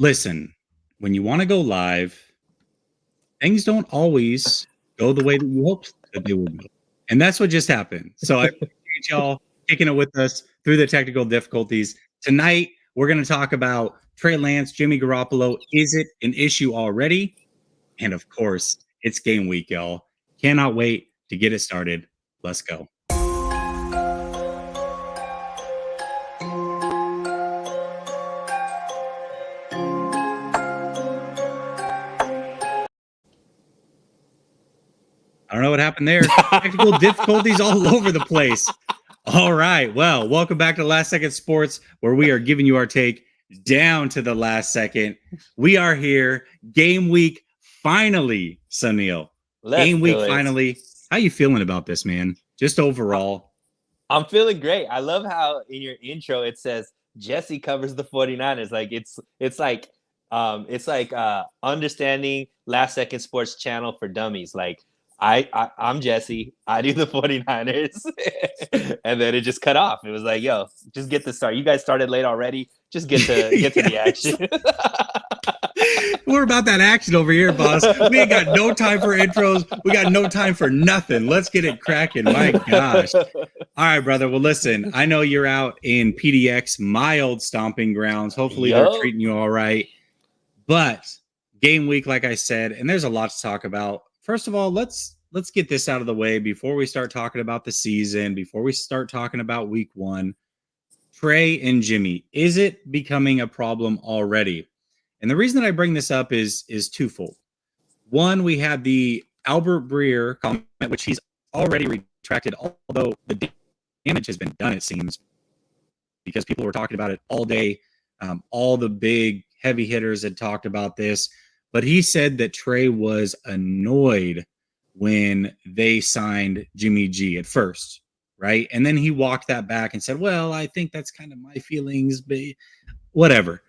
Listen, when you want to go live, things don't always go the way that you hoped that they would go. And that's what just happened. So I appreciate y'all kicking it with us through the technical difficulties. Tonight, we're going to talk about Trey Lance, Jimmy Garoppolo. Is it an issue already? And of course, it's game week, y'all. Cannot wait to get it started. Let's go. I don't know what happened there. Technical difficulties all over the place. All right. Well, welcome back to Last Second Sports, where we are giving you our take down to the last second. We are here. Game week finally, Suneil. Game week finally. How you feeling about this, man? Just overall. I'm feeling great. I love how in your intro it says Jessie covers the 49ers. Like it's like understanding Last Second Sports channel for dummies. Like I'm Jessie. I do the 49ers. And then it just cut off. It was like, yo, just get the start. You guys started late already. Just get to the action. We're about that action over here, boss. We ain't got no time for intros. We got no time for nothing. Let's get it cracking. My gosh. All right, brother. Well, listen, I know you're out in PDX, my old stomping grounds. Hopefully they're treating you all right. But game week, like I said, and there's a lot to talk about. First of all, let's get this out of the way before we start talking about the season, before we start talking about week one. Trey and Jimmy, is it becoming a problem already? And the reason that I bring this up is twofold. One, we had the Albert Breer comment, which he's already retracted, although the damage has been done, it seems, because people were talking about it all day. All the big heavy hitters had talked about this. But he said that Trey was annoyed when they signed Jimmy G at first, right? And then he walked that back and said, well, I think that's kind of my feelings, but whatever.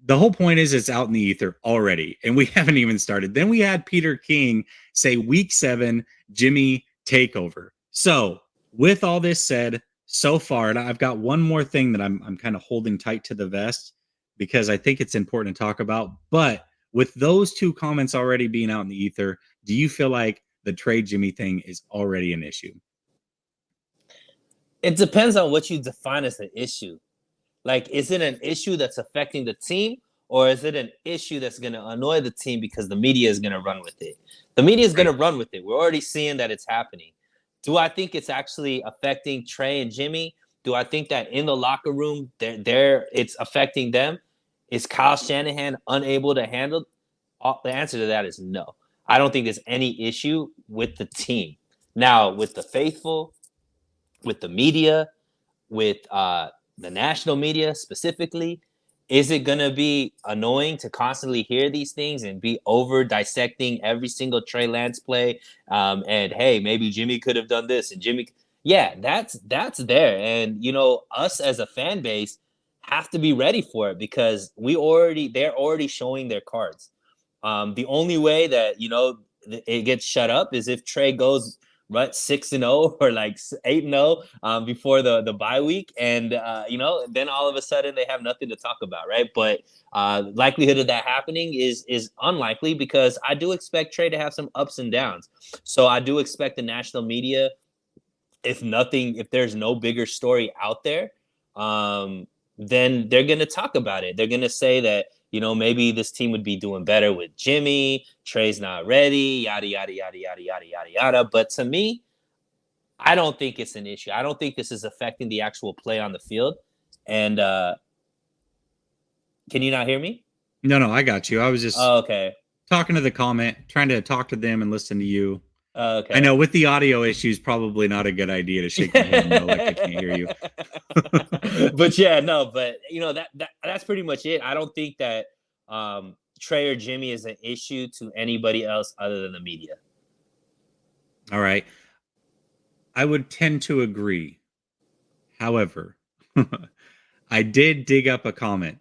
The whole point is it's out in the ether already, and we haven't even started. Then we had Peter King say week 7, Jimmy takeover. So with all this said, so far, and I've got one more thing that I'm kind of holding tight to the vest because I think it's important to talk about, but with those two comments already being out in the ether, do you feel like the Trey Jimmy thing is already an issue? It depends on what you define as an issue. Like, is it an issue that's affecting the team, or is it an issue that's going to annoy the team because the media is going to run with it? The media is going to run with it. We're already seeing that it's happening. Do I think it's actually affecting Trey and Jimmy? Do I think that in the locker room, it's affecting them? Is Kyle Shanahan unable to handle? The answer to that is no. I don't think there's any issue with the team. Now, with the faithful, with the media, with the national media specifically, is it going to be annoying to constantly hear these things and be over dissecting every single Trey Lance play? And hey, maybe Jimmy could have done this, and Jimmy, yeah, that's there. And us as a fan base have to be ready for it because they're already showing their cards. The only way that it gets shut up is if Trey goes 6-0 or like 8-0 before the bye week, and then all of a sudden they have nothing to talk about, right? But likelihood of that happening is unlikely because I do expect Trey to have some ups and downs. So I do expect the national media, if there's no bigger story out there, then they're going to talk about it. They're going to say that, maybe this team would be doing better with Jimmy. Trey's not ready, yada, yada, yada, yada, yada, yada, yada. But to me, I don't think it's an issue. I don't think this is affecting the actual play on the field. And can you not hear me? No, I got you. I was just talking to the comment, trying to talk to them and listen to you. Okay. I know with the audio issues, probably not a good idea to shake my head no, like I can't hear you. But yeah, no, but that's pretty much it. I don't think that Trey or Jimmy is an issue to anybody else other than the media. All right. I would tend to agree. However, I did dig up a comment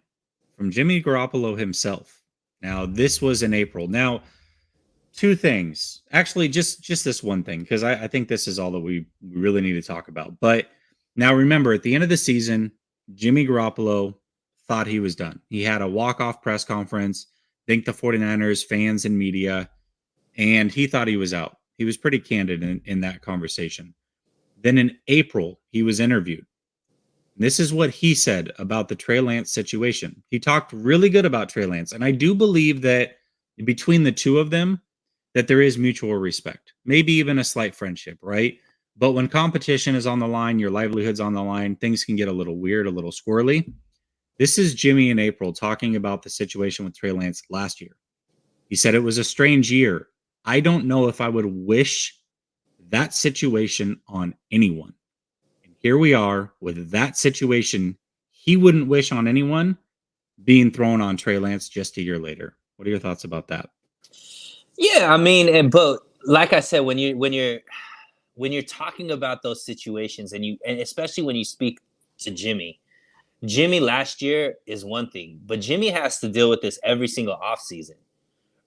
from Jimmy Garoppolo himself. Now, this was in April. Now, two things. Actually, just this one thing, because I think this is all that we really need to talk about. But now remember, at the end of the season, Jimmy Garoppolo thought he was done. He had a walk-off press conference, thanked the 49ers fans and media, and he thought he was out. He was pretty candid in that conversation. Then in April, he was interviewed. This is what he said about the Trey Lance situation. He talked really good about Trey Lance, and I do believe that between the two of them, that there is mutual respect, maybe even a slight friendship, right? But when competition is on the line, your livelihood's on the line, things can get a little weird, a little squirrely. This is Jimmy in April talking about the situation with Trey Lance last year. He said it was a strange year. I don't know if I would wish that situation on anyone. And here we are with that situation he wouldn't wish on anyone being thrown on Trey Lance just a year later. What are your thoughts about that? Yeah, I mean, but like I said, when you're talking about those situations, and especially when you speak to Jimmy last year is one thing, but Jimmy has to deal with this every single offseason,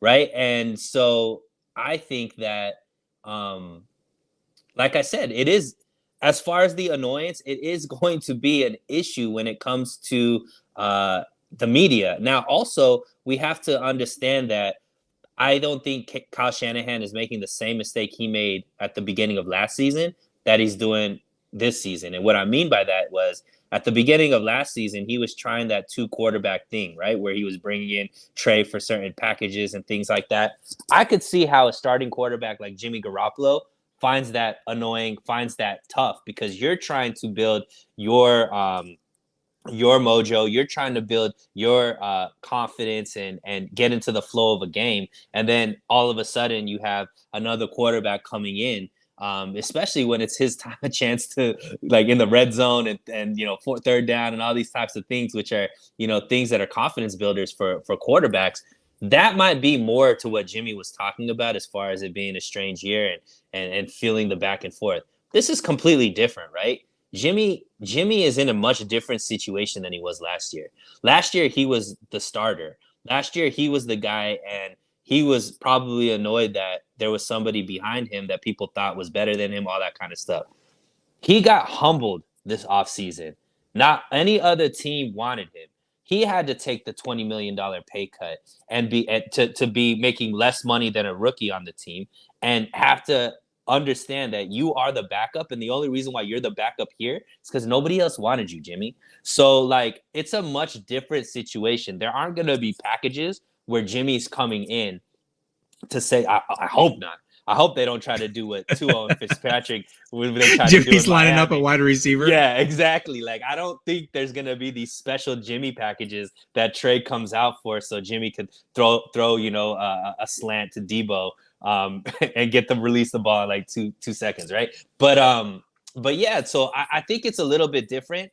right? And so I think that, like I said, it is, as far as the annoyance, it is going to be an issue when it comes to the media. Now, also, we have to understand that I don't think Kyle Shanahan is making the same mistake he made at the beginning of last season that he's doing this season. And what I mean by that was, at the beginning of last season, he was trying that 2-quarterback thing, right? Where he was bringing in Trey for certain packages and things like that. I could see how a starting quarterback like Jimmy Garoppolo finds that annoying, finds that tough, because you're trying to build your mojo, you're trying to build your confidence and get into the flow of a game, and then all of a sudden you have another quarterback coming in, especially when it's his time, a chance to, like, in the red zone and third down and all these types of things, which are things that are confidence builders for quarterbacks. That might be more to what Jimmy was talking about, as far as it being a strange year and feeling the back and forth. This is completely different, right? Jimmy is in a much different situation than he was last year. Last year, he was the starter. Last year, he was the guy, and he was probably annoyed that there was somebody behind him that people thought was better than him, all that kind of stuff. He got humbled this offseason. Not any other team wanted him. He had to take the $20 million pay cut and to be making less money than a rookie on the team, and have to understand that you are the backup, and the only reason why you're the backup here is because nobody else wanted you, Jimmy. So, like, it's a much different situation. There aren't going to be packages where Jimmy's coming in to say, I hope not. I hope they don't try to do what Tua and Fitzpatrick when they try Jimmy's to do lining up a wide receiver. Yeah, exactly. Like, I don't think there's gonna be these special Jimmy packages that Trey comes out for, so Jimmy could throw a slant to Debo and get them release the ball in like two seconds, right? But yeah, so I think it's a little bit different.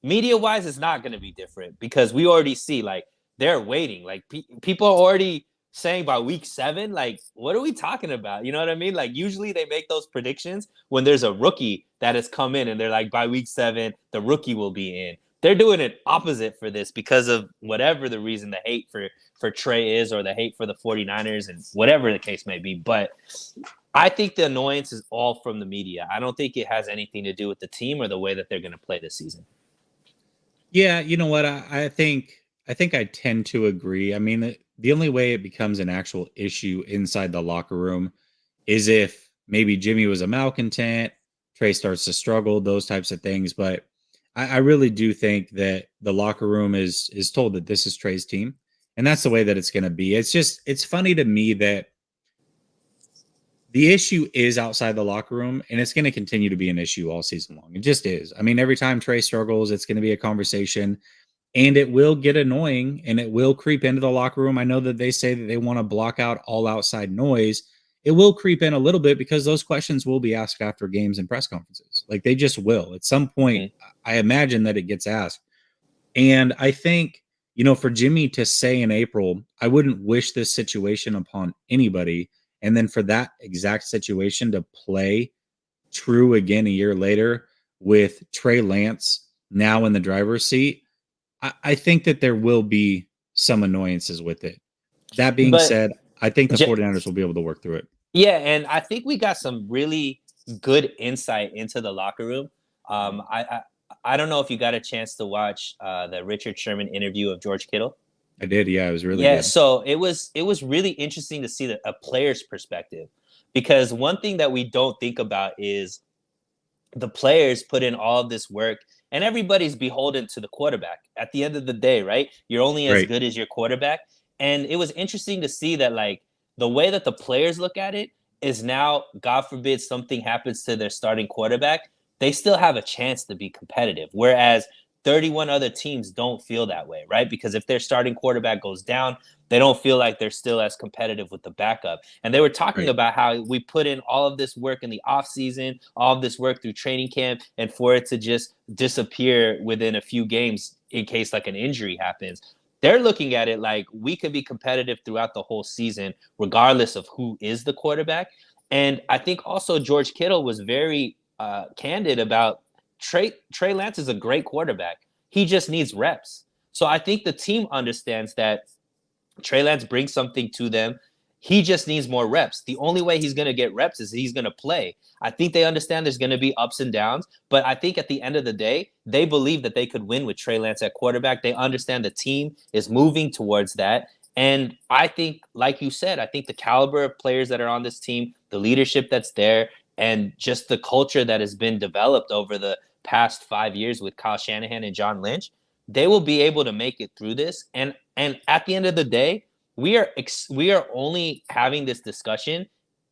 Media wise, it's not gonna be different, because we already see, like, they're waiting. Like, people are already saying by week 7, like, what are we talking about? You know what I mean? Like, usually they make those predictions when there's a rookie that has come in, and they're like, by week 7, the rookie will be in. They're doing it opposite for this because of whatever the reason, the hate for Trey is, or the hate for the 49ers, and whatever the case may be. But I think the annoyance is all from the media. I don't think it has anything to do with the team or the way that they're going to play this season. Yeah, you know what? I think I tend to agree. I mean, the only way it becomes an actual issue inside the locker room is if maybe Jimmy was a malcontent, Trey starts to struggle, those types of things. But I really do think that the locker room is told that this is Trey's team, and that's the way that it's going to be. It's funny to me that the issue is outside the locker room, and it's going to continue to be an issue all season long. It just is. I mean, every time Trey struggles, it's going to be a conversation. And it will get annoying, and it will creep into the locker room. I know that they say that they want to block out all outside noise. It will creep in a little bit, because those questions will be asked after games and press conferences. Like, they just will. At some point, I imagine that it gets asked. And I think, for Jimmy to say in April, I wouldn't wish this situation upon anybody. And then for that exact situation to play true again a year later with Trey Lance now in the driver's seat, I think that there will be some annoyances with it. That being said, I think the 49ers will be able to work through it. Yeah, and I think we got some really good insight into the locker room. I don't know if you got a chance to watch the Richard Sherman interview of George Kittle. I did. Yeah, it was really Yeah, good. so it was really interesting to see a player's perspective, because one thing that we don't think about is the players put in all of this work, and everybody's beholden to the quarterback at the end of the day, right? You're only as Right. good as your quarterback. And it was interesting to see that, like, the way that the players look at it is now, God forbid something happens to their starting quarterback, they still have a chance to be competitive. Whereas 31 other teams don't feel that way, right? Because if their starting quarterback goes down, they don't feel like they're still as competitive with the backup. And they were talking Right. about how we put in all of this work in the offseason, all of this work through training camp, and for it to just disappear within a few games in case like an injury happens. They're looking at it like we can be competitive throughout the whole season, regardless of who is the quarterback. And I think also George Kittle was very candid about Trey Lance is a great quarterback. He just needs reps. So I think the team understands that Trey Lance brings something to them. He just needs more reps. The only way he's going to get reps is he's going to play. I think they understand there's going to be ups and downs, but I think at the end of the day, they believe that they could win with Trey Lance at quarterback. They understand the team is moving towards that. And I think, like you said, I think the caliber of players that are on this team, the leadership that's there, and just the culture that has been developed over the past 5 years with Kyle Shanahan and John Lynch, they will be able to make it through this. And at the end of the day, we are only having this discussion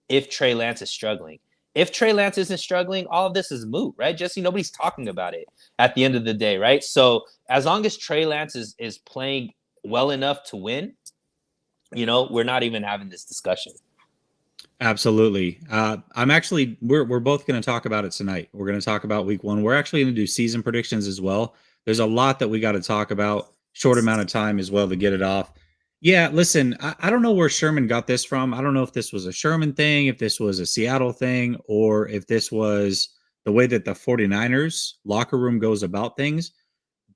if Trey Lance is struggling. If Trey Lance isn't struggling, all of this is moot, right? Jesse, nobody's talking about it at the end of the day, right? So as long as Trey Lance is playing well enough to win, we're not even having this discussion. Absolutely. We're both going to talk about it tonight. We're going to talk about week 1. We're actually going to do season predictions as well. There's a lot that we got to talk about. Short amount of time as well to get it off. Yeah, listen, I don't know where Sherman got this from. I don't know if this was a Sherman thing, if this was a Seattle thing, or if this was the way that the 49ers locker room goes about things.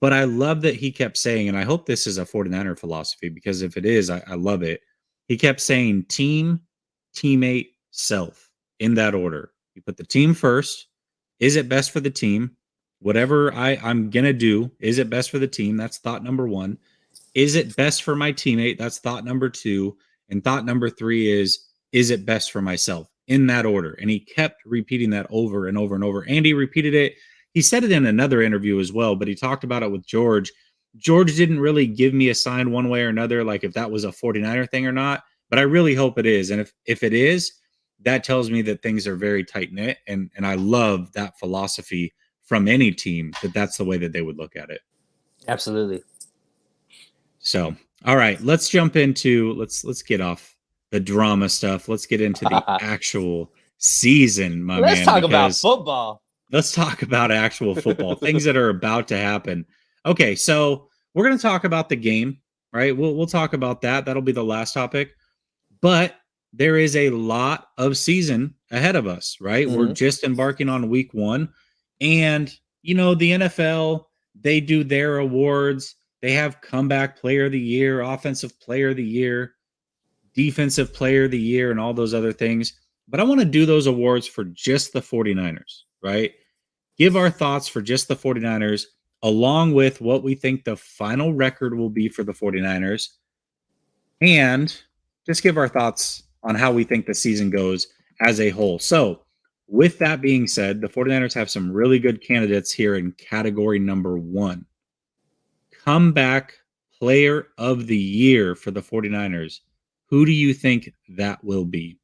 But I love that he kept saying, and I hope this is a 49er philosophy, because if it is, I love it. He kept saying team, teammate, self, in that order. You put the team first. Is it best for the team? Whatever I'm going to do, is it best for the team? That's thought number 1. Is it best for my teammate? That's thought number 2. And thought number 3 is it best for myself? In that order. And he kept repeating that over and over and over. And he repeated it. He said it in another interview as well, but he talked about it with George. George didn't really give me a sign one way or another, like if that was a 49er thing or not, but I really hope it is. And if it is, that tells me that things are very tight knit. And I love that philosophy from any team, that's the way that they would look at it. Absolutely. So, all right, let's jump into let's get off the drama stuff. Let's get into the actual season, my man. Let's talk about football. Let's talk about actual football, things that are about to happen. Okay, so we're going to talk about the game, right? We'll talk about that. That'll be the last topic. But there is a lot of season ahead of us, right? Mm-hmm. We're just embarking on week 1. And, the NFL, they do their awards. They have comeback player of the year, offensive player of the year, defensive player of the year, and all those other things. But I want to do those awards for just the 49ers, right? Give our thoughts for just the 49ers, along with what we think the final record will be for the 49ers. And just give our thoughts on how we think the season goes as a whole. So, with that being said, the 49ers have some really good candidates here in category number 1. Comeback player of the year for the 49ers. Who do you think that will be?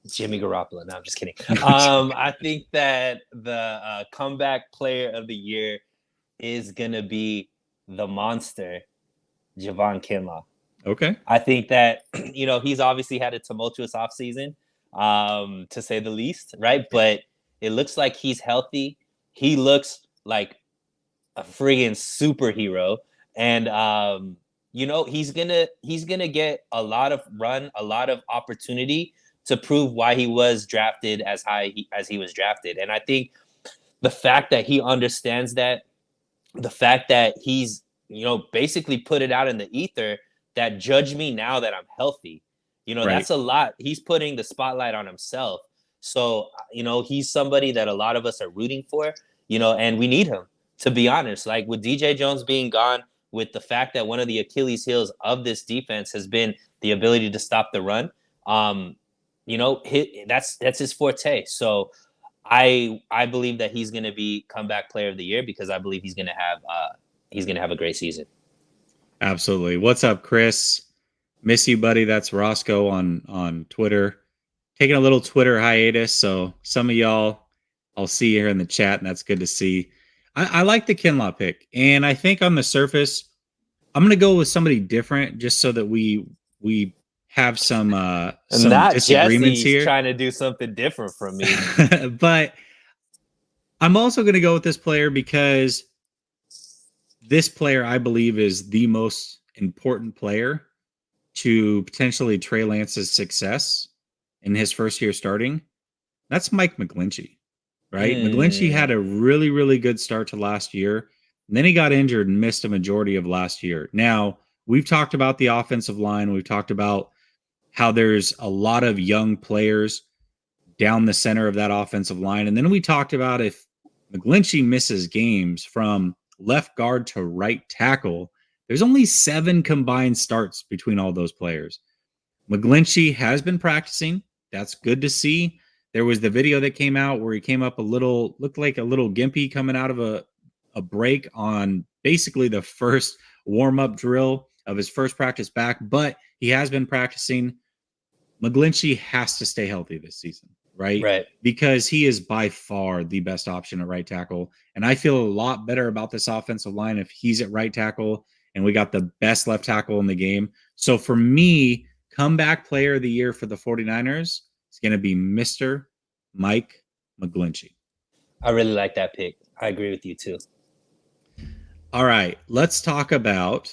Jimmy Garoppolo. No, I'm just kidding. I think that the comeback player of the year is going to be the monster, Javon Kinlaw. Okay. I think that, he's obviously had a tumultuous offseason, to say the least, right? But it looks like he's healthy. He looks like a friggin' superhero. And, he's gonna get a lot of run, a lot of opportunity to prove why he was drafted as high as he was drafted. And I think the fact that he understands that, the fact that he's, basically put it out in the ether that judge me now that I'm healthy, right. That's a lot. He's putting the spotlight on himself. So, he's somebody that a lot of us are rooting for. and we need him, to be honest. Like with DJ Jones being gone, with the fact that one of the Achilles heels of this defense has been the ability to stop the run, that's his forte. So I believe that he's going to be comeback player of the year because I believe he's going to have a great season. Absolutely. What's up, Chris? Miss you, buddy. That's Roscoe on Twitter. Taking a little Twitter hiatus. So some of y'all, I'll see you here in the chat, and that's good to see. I like the Kinlaw pick, and I think on the surface, I'm going to go with somebody different just so that we have some disagreements Jesse's here. Trying to do something different from me. But I'm also going to go with this player because this player, I believe, is the most important player to potentially Trey Lance's success in his first year starting. That's Mike McGlinchey, right? McGlinchey had a really, really good start to last year. And then he got injured and missed a majority of last year. Now, we've talked about the offensive line. We've talked about how there's a lot of young players down the center of that offensive line. And then we talked about if McGlinchey misses games from left guard to right tackle, there's only 7 combined starts between all those players. McGlinchey has been practicing. That's good to see. There was the video that came out where he came up looked like a little gimpy coming out of a break on basically the first warm-up drill of his first practice back, but he has been practicing. McGlinchey has to stay healthy this season, right? Right. Because he is by far the best option at right tackle. And I feel a lot better about this offensive line if he's at right tackle and we got the best left tackle in the game. So for me, comeback player of the year for the 49ers is going to be Mr. Mike McGlinchey. I really like that pick. I agree with you too. All right, let's talk about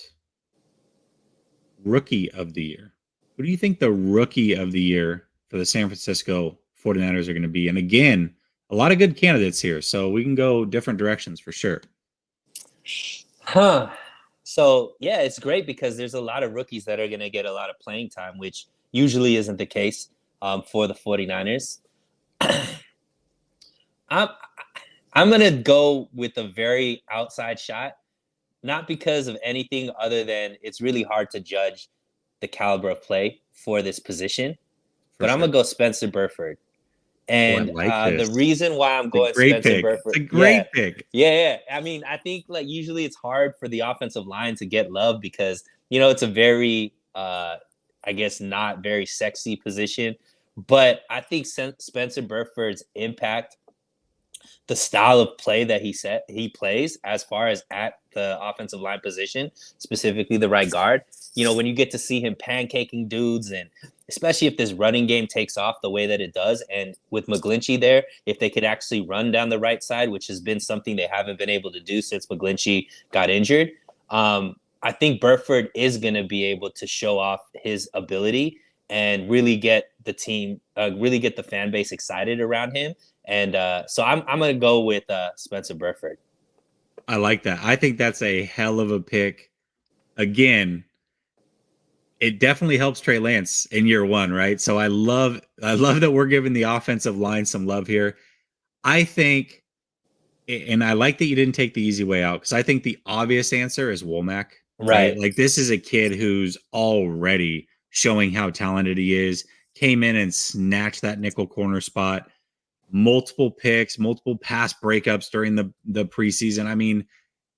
rookie of the year. Who do you think the rookie of the year for the San Francisco 49ers are going to be? And again, a lot of good candidates here, so we can go different directions for sure. So, yeah, it's great because there's a lot of rookies that are going to get a lot of playing time, which usually isn't the case for the 49ers. I'm going to go with a very outside shot, not because of anything other than it's really hard to judge the caliber of play for this position. But I'm going to go Spencer Burford. And the reason why I'm going Spencer Burford. It's a great pick. Yeah. I mean, I think like usually it's hard for the offensive line to get love because, it's a very, I guess, not very sexy position. But I think Spencer Burford's impact, the style of play that he plays as far as at the offensive line position, specifically the right guard, when you get to see him pancaking dudes, and especially if this running game takes off the way that it does, and with McGlinchey there, if they could actually run down the right side, which has been something they haven't been able to do since McGlinchey got injured, I think Burford is going to be able to show off his ability and really get the team, really get the fan base excited around him. And so I'm going to go with Spencer Burford. I like that. I think that's a hell of a pick. Again, it definitely helps Trey Lance in year one, right? So I love that we're giving the offensive line some love here. I think, and I like that you didn't take the easy way out, because I think the obvious answer is Womack. Right. Like, this is a kid who's already showing how talented he is. Came in and snatched that nickel corner spot. Multiple picks, multiple pass breakups during the preseason. I mean,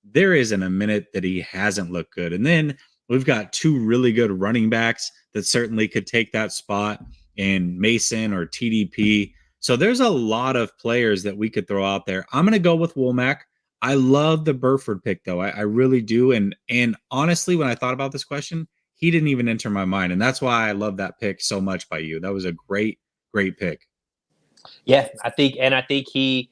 there isn't a minute that he hasn't looked good. And then we've got 2 really good running backs that certainly could take that spot in Mason or TDP. So there's a lot of players that we could throw out there. I'm going to go with Womack. I love the Burford pick, though. I really do. And honestly, when I thought about this question, he didn't even enter my mind. And that's why I love that pick so much by you. That was a great, great pick. Yeah, I think he,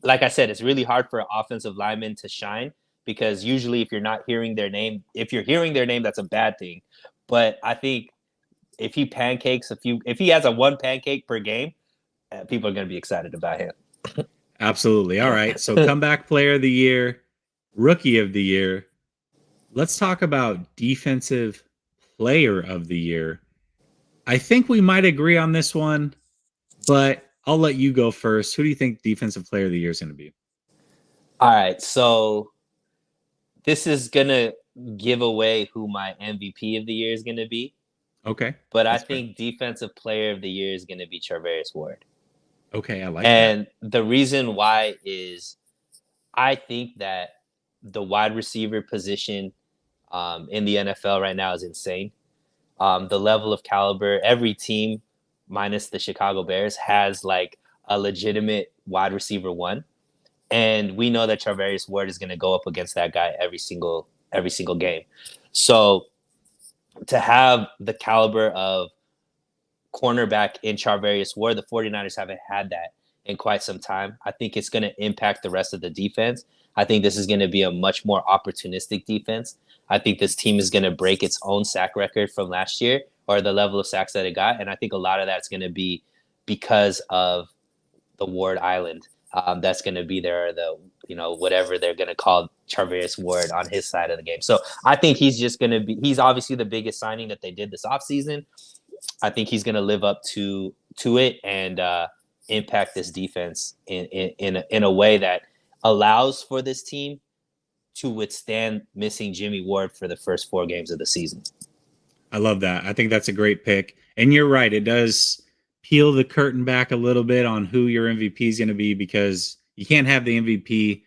like I said, it's really hard for an offensive lineman to shine, because usually if you're not hearing their name, if you're hearing their name, that's a bad thing. But I think if he pancakes if he has a 1 pancake per game, people are going to be excited about him. Absolutely. All right. So comeback player of the year, rookie of the year. Let's talk about defensive player of the year. I think we might agree on this one, but I'll let you go first. Who do you think defensive player of the year is going to be? All right, so this is gonna give away who my MVP of the year is gonna be, Okay, but I that's fair. think Defensive Player of the Year is gonna be Charvarius Ward. Okay, I like that. And the reason why is I think that the wide receiver position in the NFL right now is insane. The level of caliber, every team minus the Chicago Bears has like a legitimate wide receiver one. And we know that Charvarius Ward is going to go up against that guy every single game. So to have the caliber of cornerback in Charvarius Ward, the 49ers haven't had that in quite some time. I think it's going to impact the rest of the defense. I think this is going to be a much more opportunistic defense. I think this team is going to break its own sack record from last year, or the level of sacks that it got. And I think a lot of that's going to be because of the Ward Island. That's going to be there, the whatever they're going to call Charvarius Ward on his side of the game. So I think he's just going to be. He's obviously the biggest signing that they did this offseason. I think he's going to live up to it and impact this defense in a way that allows for this team to withstand missing Jimmy Ward for the first 4 games of the season. I love that. I think that's a great pick. And you're right. It does peel the curtain back a little bit on who your MVP is going to be, because you can't have the MVP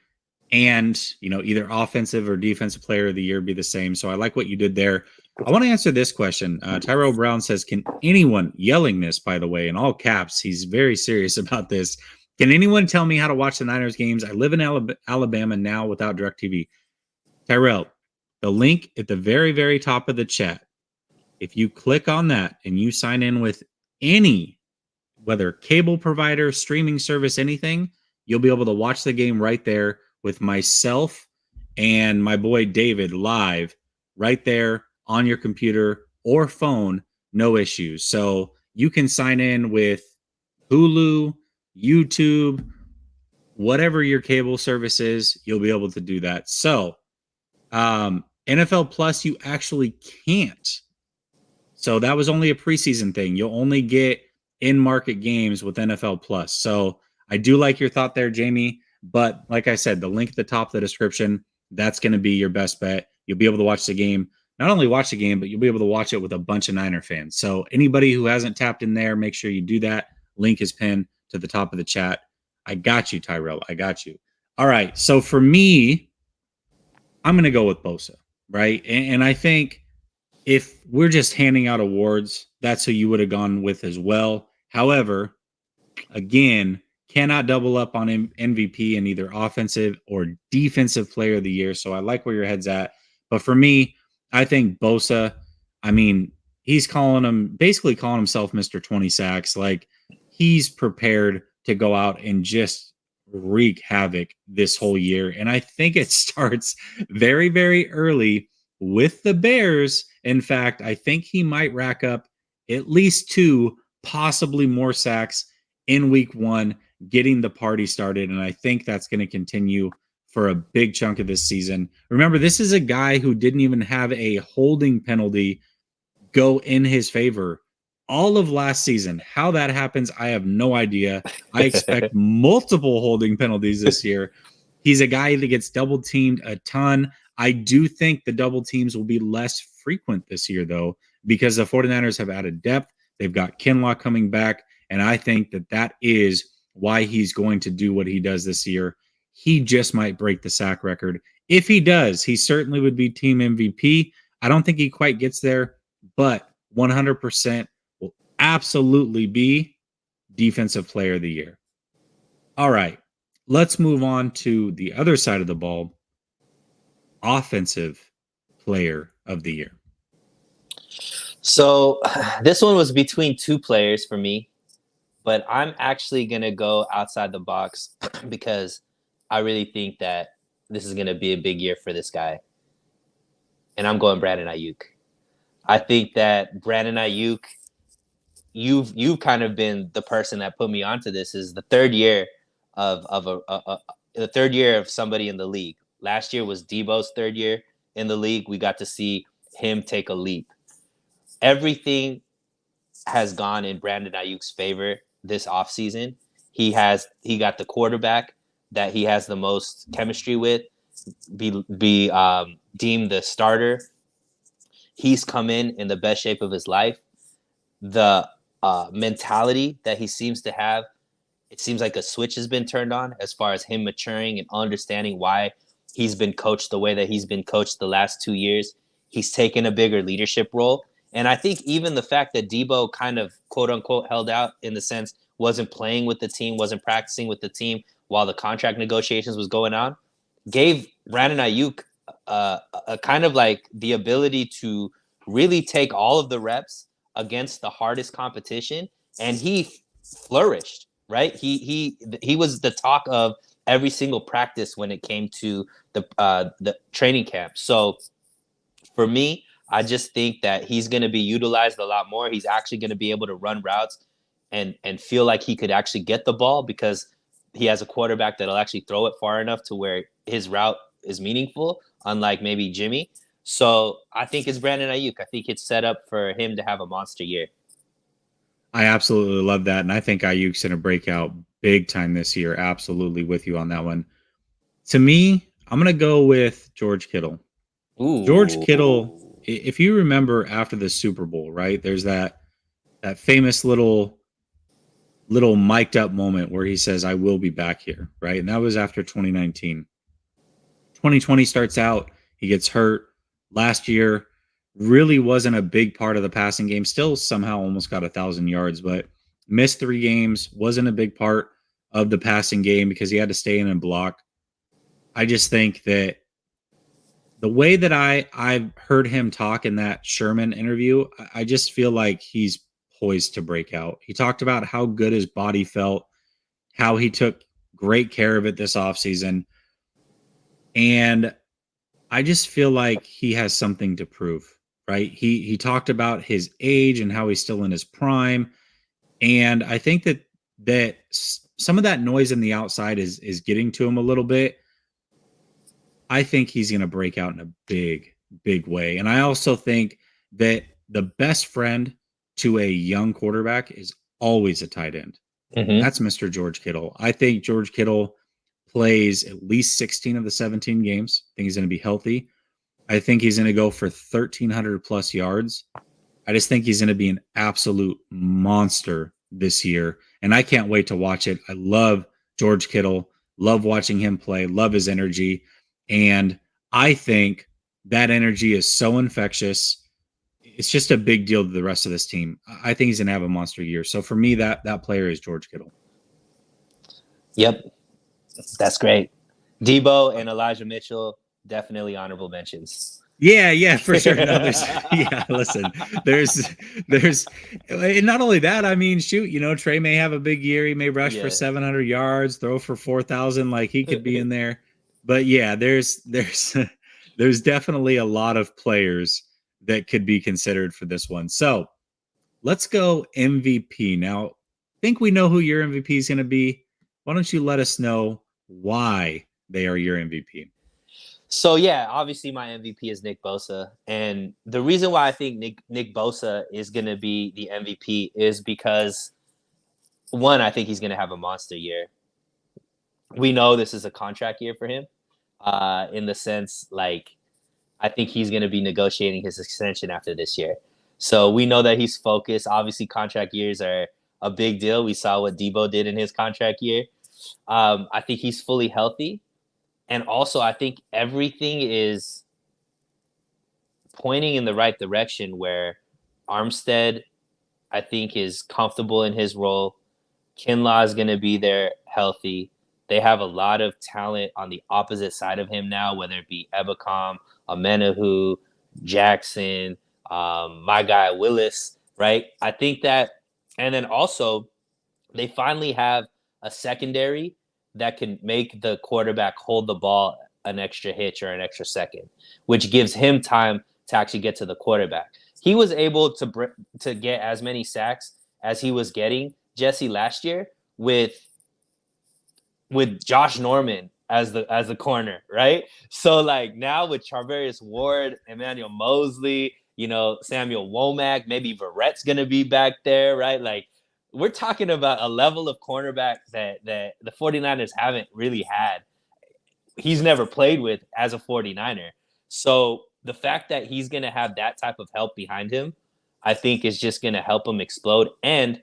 and, either offensive or defensive player of the year be the same. So I like what you did there. I want to answer this question. Tyrell Brown says, can anyone, yelling this, by the way, in all caps, he's very serious about this. Can anyone tell me how to watch the Niners games? I live in Alabama now without DirecTV. Tyrell, the link at the very, very top of the chat, if you click on that and you sign in with any, whether cable provider, streaming service, anything, you'll be able to watch the game right there with myself and my boy David live right there on your computer or phone, no issues. So you can sign in with Hulu, YouTube, whatever your cable service is, you'll be able to do that. So NFL Plus, you actually can't. So that was only a preseason thing. You'll only get in-market games with NFL Plus. So I do like your thought there, Jamie. But like I said, the link at the top of the description, that's going to be your best bet. You'll be able to watch the game. Not only watch the game, but you'll be able to watch it with a bunch of Niner fans. So anybody who hasn't tapped in there, make sure you do that. Link is pinned to the top of the chat. I got you, Tyrell. I got you. All right. So for me, I'm going to go with Bosa, right? And I think if we're just handing out awards, that's who you would have gone with as well. However, again, cannot double up on MVP in either offensive or defensive player of the year. So I like where your head's at. But for me, I think Bosa, he's basically calling himself Mr. 20 sacks. Like, he's prepared to go out and just wreak havoc this whole year. And I think it starts very, very early with the Bears. In fact, I think he might rack up at least 2, possibly more sacks in week 1, getting the party started. And I think that's going to continue for a big chunk of this season. Remember, this is a guy who didn't even have a holding penalty go in his favor all of last season. How that happens, I have no idea. I expect multiple holding penalties this year. He's a guy that gets double teamed a ton. I do think the double teams will be less frequent this year, though, because the 49ers have added depth. They've got Kinlaw coming back, and I think that is why he's going to do what he does this year. He just might break the sack record. If he does, he certainly would be team MVP. I don't think he quite gets there, but 100% will absolutely be defensive player of the year. All right, let's move on to the other side of the ball. Offensive player of the year. So this one was between 2 players for me, but I'm actually going to go outside the box because I really think that this is going to be a big year for this guy. And I'm going Brandon Ayuk. I think that Brandon Ayuk, you've kind of been the person that put me onto this, is the third year of the third year of somebody in the league. Last year was Debo's third year in the league. We got to see him take a leap. Everything has gone in Brandon Ayuk's favor this offseason. He got the quarterback that he has the most chemistry with be deemed the starter. He's come in the best shape of his life. The mentality that he seems to have, it seems like a switch has been turned on as far as him maturing and understanding why he's been coached the way that he's been coached the last 2 years. He's taken a bigger leadership role. And I think even the fact that Debo kind of quote unquote held out in the sense wasn't playing with the team, wasn't practicing with the team while the contract negotiations was going on, gave Brandon Ayuk a kind of like the ability to really take all of the reps against the hardest competition, and he flourished. Right, he was the talk of every single practice when it came to the training camp. So for me, I just think that he's going to be utilized a lot more. He's actually going to be able to run routes and feel like he could actually get the ball because he has a quarterback that'll actually throw it far enough to where his route is meaningful, unlike maybe Jimmy. So I think it's Brandon Ayuk. I think it's set up for him to have a monster year. I absolutely love that. And I think Ayuk's going to break out big time this year. Absolutely with you on that one. To me, I'm going to go with George Kittle. Ooh. George Kittle, if you remember after the Super Bowl, right, there's that famous little mic'd up moment where he says, I will be back here, right? And that was after 2019. 2020 starts out, he gets hurt. Last year, really wasn't a big part of the passing game. Still somehow almost got 1,000 yards, but missed 3 games. Wasn't a big part of the passing game because he had to stay in and block. I just think that the way that I've heard him talk in that Sherman interview, I just feel like he's poised to break out. He talked about how good his body felt, how he took great care of it this offseason. And I just feel like he has something to prove, right? He talked about his age and how he's still in his prime. And I think that some of that noise in the outside is getting to him a little bit. I think he's going to break out in a big, big way. And I also think that the best friend to a young quarterback is always a tight end. Mm-hmm. That's Mr. George Kittle. I think George Kittle plays at least 16 of the 17 games. I think he's going to be healthy. I think he's going to go for 1,300 plus yards. I just think he's going to be an absolute monster this year. And I can't wait to watch it. I love George Kittle, love watching him play, love his energy. And I think that energy is so infectious. It's just a big deal to the rest of this team. I think he's going to have a monster year. So for me, that player is George Kittle. Yep. That's great. Debo and Elijah Mitchell, definitely honorable mentions. Yeah, for sure. No, listen, there's, and not only that, I mean, shoot, Trey may have a big year. He may rush for 700 yards, throw for 4,000. Like he could be in there. But yeah, there's definitely a lot of players that could be considered for this one. So let's go MVP. Now, I think we know who your MVP is going to be. Why don't you let us know why they are your MVP? So yeah, obviously my MVP is Nick Bosa. And the reason why I think Nick Bosa is going to be the MVP is because, one, I think he's going to have a monster year. We know this is a contract year for him, in the sense, like, I think he's going to be negotiating his extension after this year. So we know that he's focused. Obviously, contract years are a big deal. We saw what Debo did in his contract year. I think he's fully healthy. And also, I think everything is pointing in the right direction where Armstead, I think, is comfortable in his role. Kinlaw is going to be there healthy. They have a lot of talent on the opposite side of him now, whether it be Ebicom, Amenahu, Jackson, my guy Willis, right? I think that, and then also they finally have a secondary that can make the quarterback hold the ball an extra hitch or an extra second, which gives him time to actually get to the quarterback. He was able to get as many sacks as he was getting, Jesse, last year with Josh Norman as the corner, right? So like now with Charvarius Ward, Emmanuel Mosley, Samuel Womack, maybe Verrett's gonna be back there, right? Like we're talking about a level of cornerback that the 49ers haven't really had. He's never played with as a 49er. So the fact that he's going to have that type of help behind him, I think is just going to help him explode. And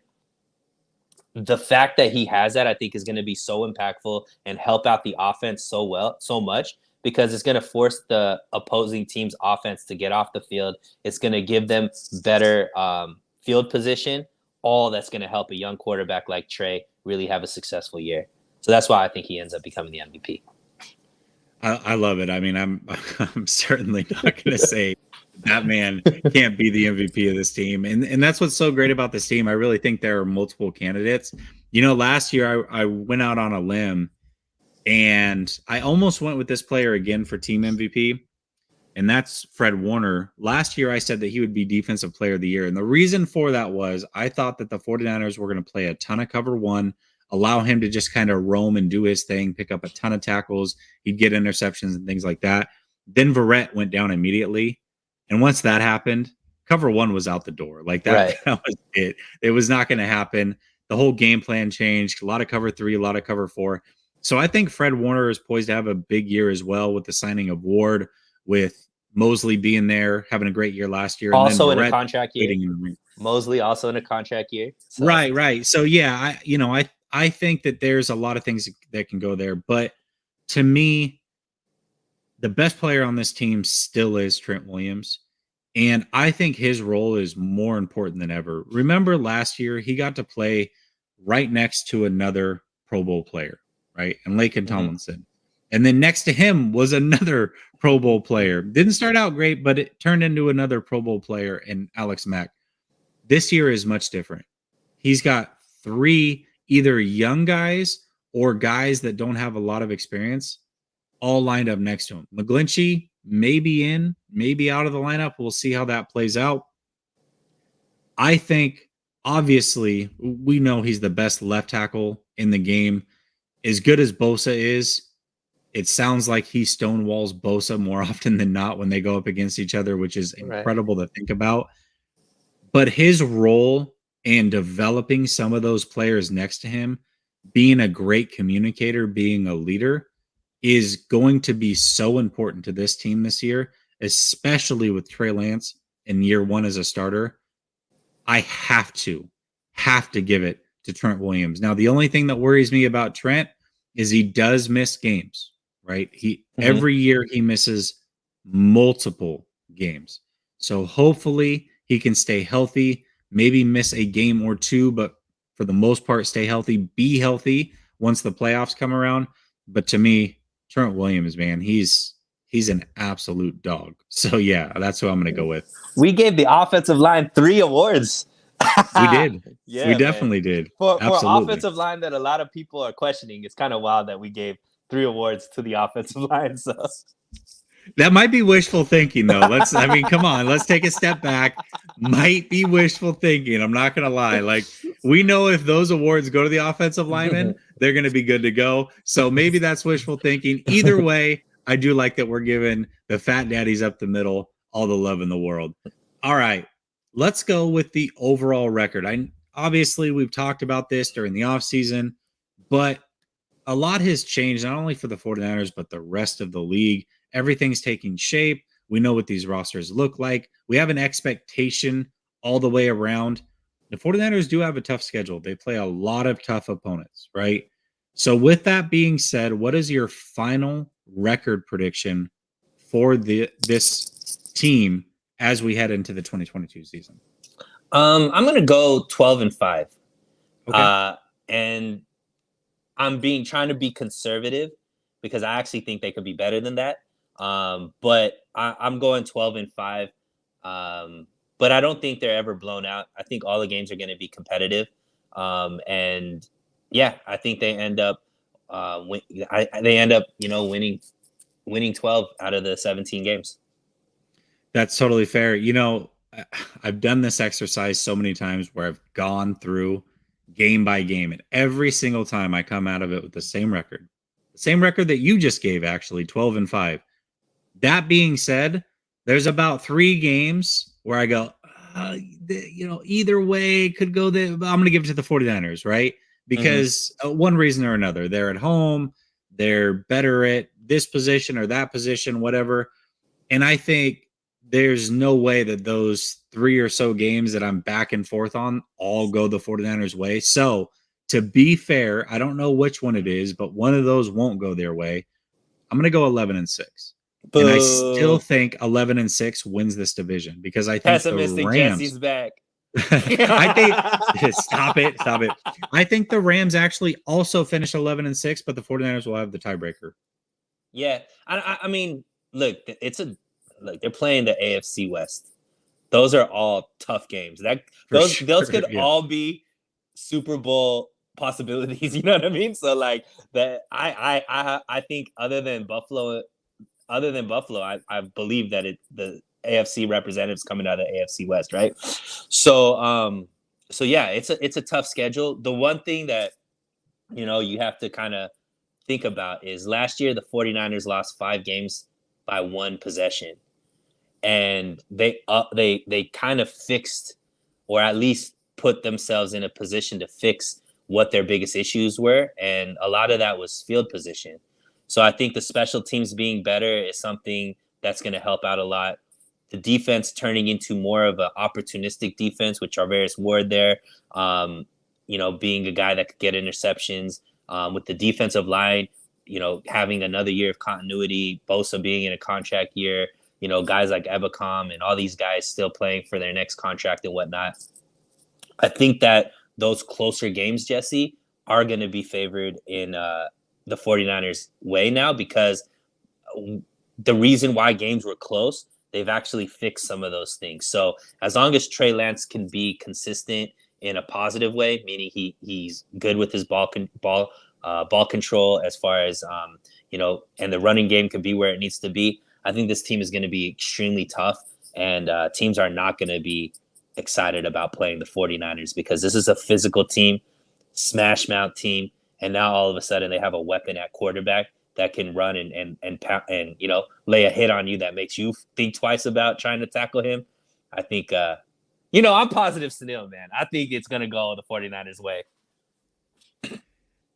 the fact that he has that, I think, is going to be so impactful and help out the offense so much, because it's going to force the opposing team's offense to get off the field. It's going to give them better field position. All that's going to help a young quarterback like Trey really have a successful year. So that's why I think he ends up becoming the MVP. I love it. I mean, I'm certainly not going to say that man can't be the MVP of this team. And that's what's so great about this team. I really think there are multiple candidates. You know, last year I went out on a limb and I almost went with this player again for team MVP. And that's Fred Warner. Last year I said that he would be defensive player of the year. And the reason for that was I thought that the 49ers were going to play a ton of cover one, allow him to just kind of roam and do his thing, pick up a ton of tackles. He'd get interceptions and things like that. Then Verrett went down immediately. And once that happened, cover one was out the door. Like that, Right. That was it. It was not going to happen. The whole game plan changed. A lot of cover three, a lot of cover four. So I think Fred Warner is poised to have a big year as well with the signing of Ward, with Mosley being there, having a great year last year. Also and then in a contract year. Mosley also in a contract year. So. Right. So yeah, I think that there's a lot of things that can go there, but to me, the best player on this team still is Trent Williams, and I think his role is more important than ever. Remember last year, he got to play right next to another Pro Bowl player, right? And Laken Tomlinson. And then next to him was another Pro Bowl player. Didn't start out great, but it turned into another Pro Bowl player in Alex Mack. This year is much different. He's got three either young guys or guys that don't have a lot of experience all lined up next to him. McGlinchey may be in, maybe out of the lineup. We'll see how that plays out. I think, obviously, we know he's the best left tackle in the game. As good as Bosa is, it sounds like he stonewalls Bosa more often than not when they go up against each other, which is incredible to think about. But his role in developing some of those players next to him, being a great communicator, being a leader, is going to be so important to this team this year, especially with Trey Lance in year one as a starter. I have to give it to Trent Williams. Now, the only thing that worries me about Trent is he does miss games, right? Every year he misses multiple games. So hopefully he can stay healthy, maybe miss a game or two, but for the most part, stay healthy, be healthy once the playoffs come around. But to me, Trent Williams, man, he's an absolute dog. So yeah, that's who I'm going to go with. We gave the offensive line 3 awards. We did. Yeah, we definitely did. For offensive line that a lot of people are questioning, it's kind of wild that we gave 3 awards to the offensive line. So that might be wishful thinking, though. Come on, let's take a step back. Might be wishful thinking. I'm not going to lie. Like, we know if those awards go to the offensive linemen, they're going to be good to go. So maybe that's wishful thinking. Either way, I do like that we're giving the fat daddies up the middle all the love in the world. All right, let's go with the overall record. Obviously, we've talked about this during the offseason, but a lot has changed, not only for the 49ers, but the rest of the league. Everything's taking shape. We know what these rosters look like. We have an expectation all the way around. The 49ers do have a tough schedule. They play a lot of tough opponents, right? So with that being said, what is your final record prediction for this team as we head into the 2022 season? I'm going to go 12-5. Okay. And I'm trying to be conservative because I actually think they could be better than that. But I'm going 12-5. But I don't think they're ever blown out. I think all the games are going to be competitive. And yeah, I think they end up winning 12 out of the 17 games. That's totally fair. You know, I've done this exercise so many times where I've gone through game by game, and every single time I come out of it with the same record that you just gave, actually, 12-5. That being said, there's about 3 games where I go, either way could go there. I'm going to give it to the 49ers, right? Because one reason or another, they're at home, they're better at this position or that position, whatever. And I think there's no way that those 3 or so games that I'm back and forth on all go the 49ers way. So to be fair, I don't know which one it is, but one of those won't go their way. I'm going to go 11-6. Boo. And I still think 11-6 wins this division because I think Pessimistic the Rams. Jesse's back. I think stop it. I think the Rams actually also finish 11-6, but the 49ers will have the tiebreaker. Yeah, I mean, look, they're playing the AFC West. Those are all tough games. Those could all be Super Bowl possibilities. You know what I mean? So like that, I think other than Buffalo, I believe that the AFC representatives coming out of AFC West, right? So yeah, it's a tough schedule. The one thing that you have to kind of think about is last year the 49ers lost 5 games by 1 possession, and they kind of fixed, or at least put themselves in a position to fix what their biggest issues were, and a lot of that was field position. So I think the special teams being better is something that's going to help out a lot. The defense turning into more of an opportunistic defense, with Charvarius Ward there, being a guy that could get interceptions. With the defensive line, having another year of continuity, Bosa being in a contract year, guys like Ebicom and all these guys still playing for their next contract and whatnot. I think that those closer games, Jesse, are going to be favored in the 49ers way now, because the reason why games were close, they've actually fixed some of those things. So as long as Trey Lance can be consistent in a positive way, meaning he's good with his ball control, as far as and the running game can be where it needs to be, I think this team is going to be extremely tough, and teams are not going to be excited about playing the 49ers, because this is a physical team, smash mouth team, and now all of a sudden they have a weapon at quarterback that can run and lay a hit on you that makes you think twice about trying to tackle him. I think I'm positive Suneil, man. I think it's going to go the 49ers way.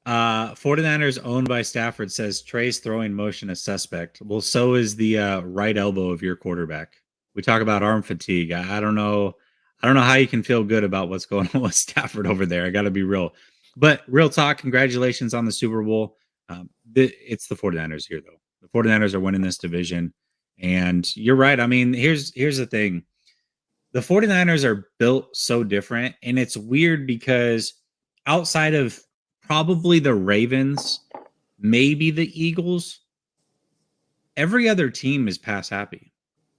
49ers owned by Stafford says Trey's throwing motion is suspect. Well, so is the right elbow of your quarterback. We talk about arm fatigue. I don't know how you can feel good about what's going on with Stafford over there. I got to be real. But real talk, congratulations on the Super Bowl. It's the 49ers here, though. The 49ers are winning this division. And you're right. I mean, here's the thing. The 49ers are built so different. And it's weird because outside of probably the Ravens, maybe the Eagles, every other team is pass happy.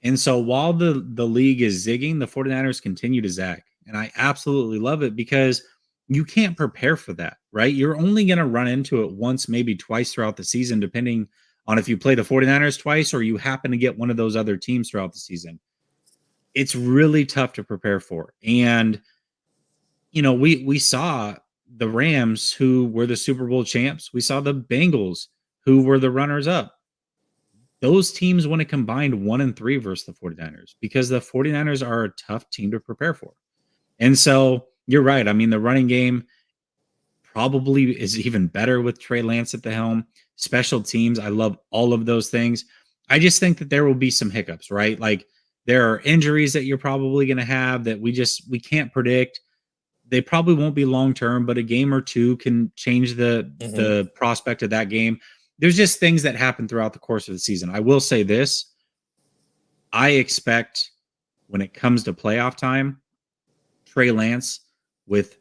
And so while the league is zigging, the 49ers continue to zag. And I absolutely love it, because you can't prepare for that, right? You're only going to run into it once, maybe twice throughout the season, depending on if you play the 49ers twice or you happen to get one of those other teams throughout the season. It's really tough to prepare for. And, we saw the Rams, who were the Super Bowl champs. We saw the Bengals, who were the runners up. Those teams went a combined 1-3 versus the 49ers, because the 49ers are a tough team to prepare for. And so you're right. I mean, the running game probably is even better with Trey Lance at the helm. Special teams, I love all of those things. I just think that there will be some hiccups, right? Like, there are injuries that you're probably going to have that we can't predict. They probably won't be long-term, but a game or two can change the prospect of that game. There's just things that happen throughout the course of the season. I will say this. I expect when it comes to playoff time, Trey Lance, with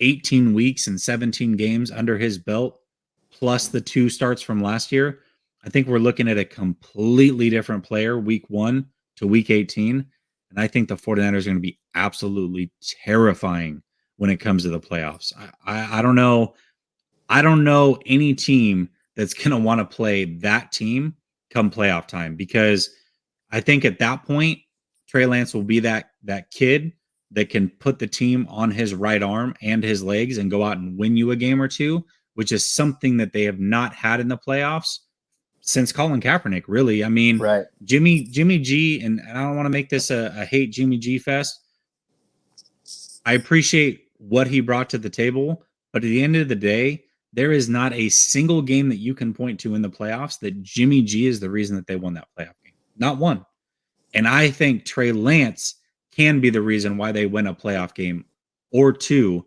18 weeks and 17 games under his belt, plus the 2 starts from last year, I think we're looking at a completely different player week 1 to week 18. And I think the 49ers are going to be absolutely terrifying when it comes to the playoffs. I don't know. I don't know any team that's going to want to play that team come playoff time, because I think at that point, Trey Lance will be that kid that can put the team on his right arm and his legs and go out and win you a game or two, which is something that they have not had in the playoffs since Colin Kaepernick, really. I mean, right. Jimmy G, and I don't want to make this a hate Jimmy G fest, I appreciate what he brought to the table, but at the end of the day, there is not a single game that you can point to in the playoffs that Jimmy G is the reason that they won that playoff game. Not one. And I think Trey Lance can be the reason why they win a playoff game or two.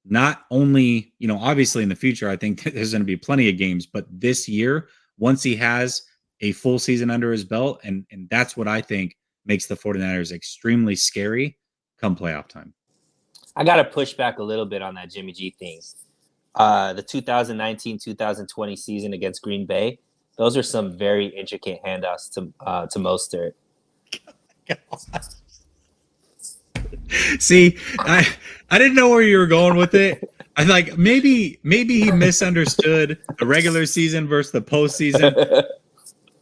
Not only, obviously in the future, I think there's going to be plenty of games, but this year, once he has a full season under his belt, and that's what I think makes the 49ers extremely scary come playoff time. I got to push back a little bit on that Jimmy G thing. The 2019-2020 season against Green Bay, those are some very intricate handoffs to Mostert. See, I didn't know where you were going with it. I like maybe he misunderstood the regular season versus the postseason.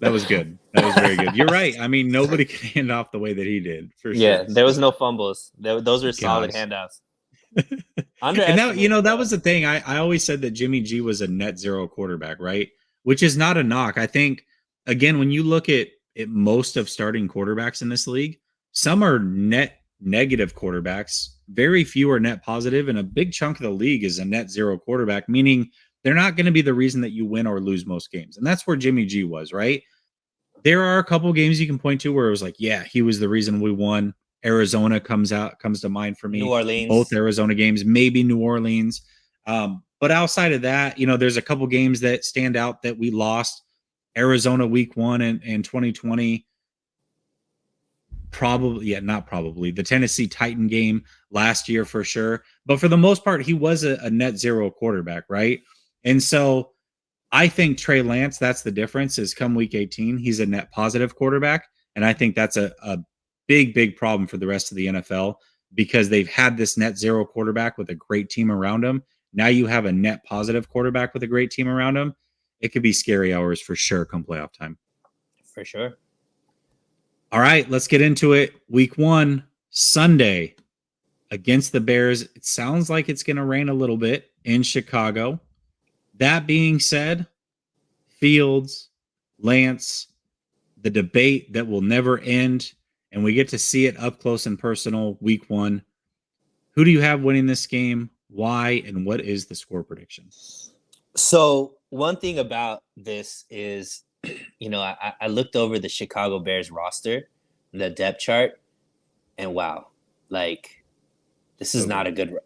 That was good. That was very good. You're right. I mean, nobody can hand off the way that he did. For sure. Yeah, there was no fumbles. Those were solid handoffs. And now, that was the thing. I always said that Jimmy G was a net zero quarterback, right? Which is not a knock. I think, again, when you look at most of starting quarterbacks in this league, some are net negative quarterbacks. Very few are net positive, and a big chunk of the league is a net zero quarterback, meaning they're not going to be the reason that you win or lose most games. And that's where Jimmy G was, right? There are a couple games you can point to where it was like, yeah, he was the reason we won. Arizona comes to mind for me. New Orleans. Both Arizona games, maybe New Orleans. But outside of that, there's a couple games that stand out that we lost. Arizona week 1 in 2020. Not probably. The Tennessee Titan game last year for sure. But for the most part, he was a net zero quarterback, right? And so I think Trey Lance, that's the difference, is come week 18, he's a net positive quarterback. And I think that's a big, big problem for the rest of the NFL because they've had this net zero quarterback with a great team around him. Now you have a net positive quarterback with a great team around him. It could be scary hours for sure come playoff time. For sure. All right, let's get into it. Week 1, Sunday against the Bears. It sounds like it's going to rain a little bit in Chicago. That being said, Fields, Lance, the debate that will never end, and we get to see it up close and personal week 1. Who do you have winning this game? Why? And what is the score prediction? So one thing about this is, I looked over the Chicago Bears roster, the depth chart, and wow, like this is not a good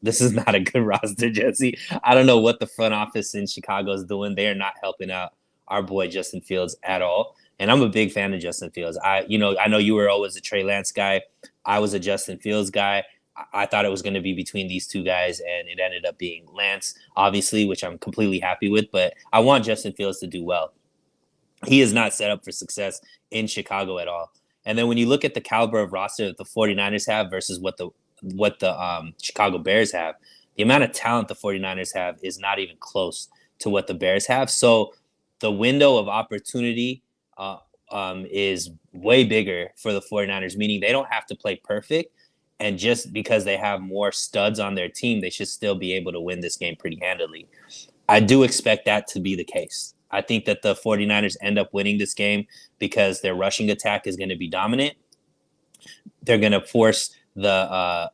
roster, Jesse. I don't know what the front office in Chicago is doing. They are not helping out our boy Justin Fields at all. And I'm a big fan of Justin Fields. I know you were always a Trey Lance guy. I was a Justin Fields guy. I thought it was going to be between these two guys, and it ended up being Lance, obviously, which I'm completely happy with. But I want Justin Fields to do well. He is not set up for success in Chicago at all. And then when you look at the caliber of roster that the 49ers have versus what the Chicago Bears have, the amount of talent the 49ers have is not even close to what the Bears have. So the window of opportunity is way bigger for the 49ers, meaning they don't have to play perfect. And just because they have more studs on their team, they should still be able to win this game pretty handily. I do expect that to be the case. I think that the 49ers end up winning this game because their rushing attack is going to be dominant. They're going to force the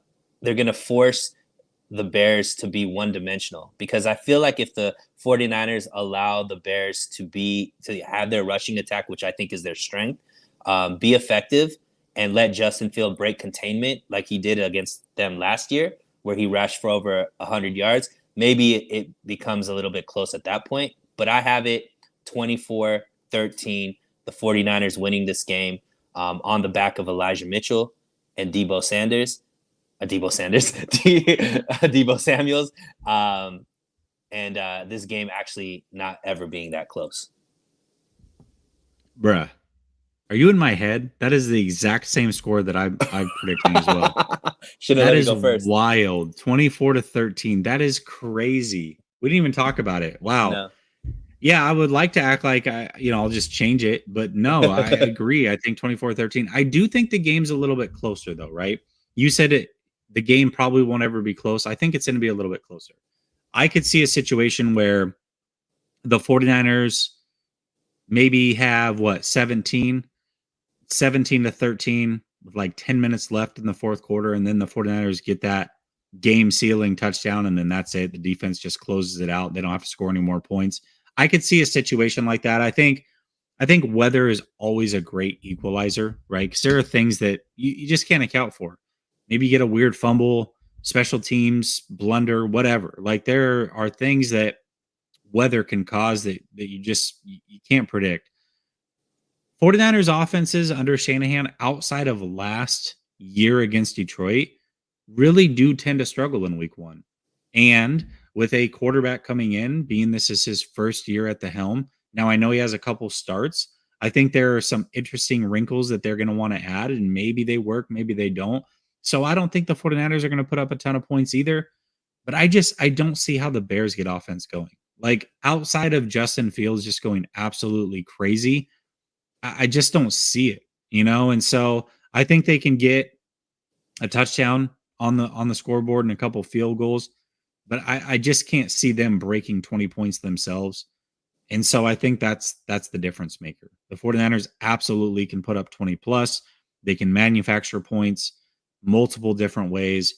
Bears to be one-dimensional, because I feel like if the 49ers allow the Bears to have their rushing attack, which I think is their strength, be effective, and let Justin Fields break containment like he did against them last year, where he rushed for over 100 yards, maybe it becomes a little bit close at that point. But I have it 24-13, the 49ers winning this game on the back of Elijah Mitchell and Deebo Samuels. And this game actually not ever being that close. Bruh. Are you in my head? That is the exact same score that I'm predicting as well. That is wild. 24-13. That is crazy. We didn't even talk about it. Wow. No. Yeah, I would like to act like I'll just change it, but no, I agree. I think 24-13. I do think the game's a little bit closer though, right? You said the game probably won't ever be close. I think it's going to be a little bit closer. I could see a situation where the 49ers maybe have 17-13 with like 10 minutes left in the fourth quarter, and then the 49ers get that game sealing touchdown, and then that's it. The defense just closes it out. They don't have to score any more points. I could see a situation like that. I think weather is always a great equalizer, right? Because there are things that you just can't account for. Maybe you get a weird fumble, special teams, blunder, whatever. Like there are things that weather can cause that you can't predict. 49ers offenses under Shanahan outside of last year against Detroit really do tend to struggle in week one. And with a quarterback coming in, being this is his first year at the helm, now I know he has a couple starts. I think there are some interesting wrinkles that they're going to want to add, and maybe they work, maybe they don't. So I don't think the 49ers are going to put up a ton of points either. But I don't see how the Bears get offense going. Like outside of Justin Fields just going absolutely crazy, I just don't see it, And so I think they can get a touchdown on the scoreboard and a couple field goals, but I just can't see them breaking 20 points themselves. And so I think that's the difference maker. The 49ers absolutely can put up 20 plus. They can manufacture points multiple different ways.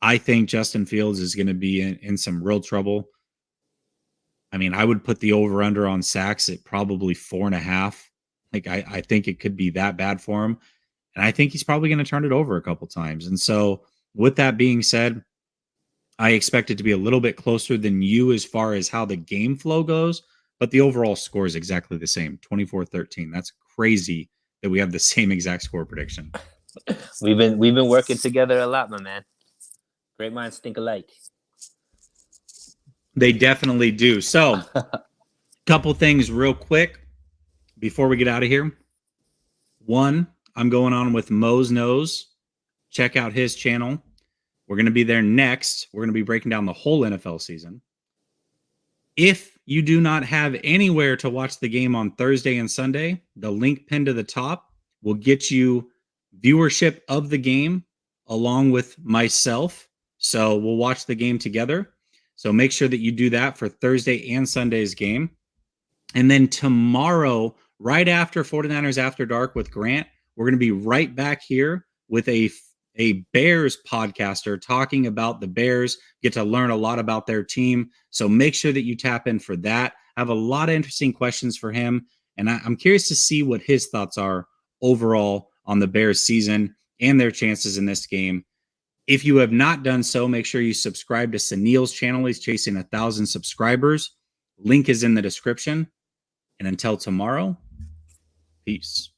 I think Justin Fields is going to be in some real trouble. I mean, I would put the over under on sacks at probably 4.5. Like I think it could be that bad for him. And I think he's probably going to turn it over a couple times. And so with that being said, I expect it to be a little bit closer than you as far as how the game flow goes, but the overall score is exactly the same, 24-13. That's crazy that we have the same exact score prediction. We've been working together a lot, my man. Great minds think alike. They definitely do. So, couple things real quick before we get out of here. One, I'm going on with Mo's Nose. Check out his channel. We're going to be there next. We're going to be breaking down the whole NFL season. If you do not have anywhere to watch the game on Thursday and Sunday, the link pinned to the top will get you viewership of the game along with myself. So we'll watch the game together. So make sure that you do that for Thursday and Sunday's game. And then tomorrow, right after 49ers After Dark with Grant, we're going to be right back here with a Bears podcaster talking about the Bears, get to learn a lot about their team. So make sure that you tap in for that. I have a lot of interesting questions for him, and I'm curious to see what his thoughts are overall on the Bears season and their chances in this game. If you have not done so, make sure you subscribe to Suneil's channel. He's chasing 1,000 subscribers. Link is in the description. And until tomorrow, peace.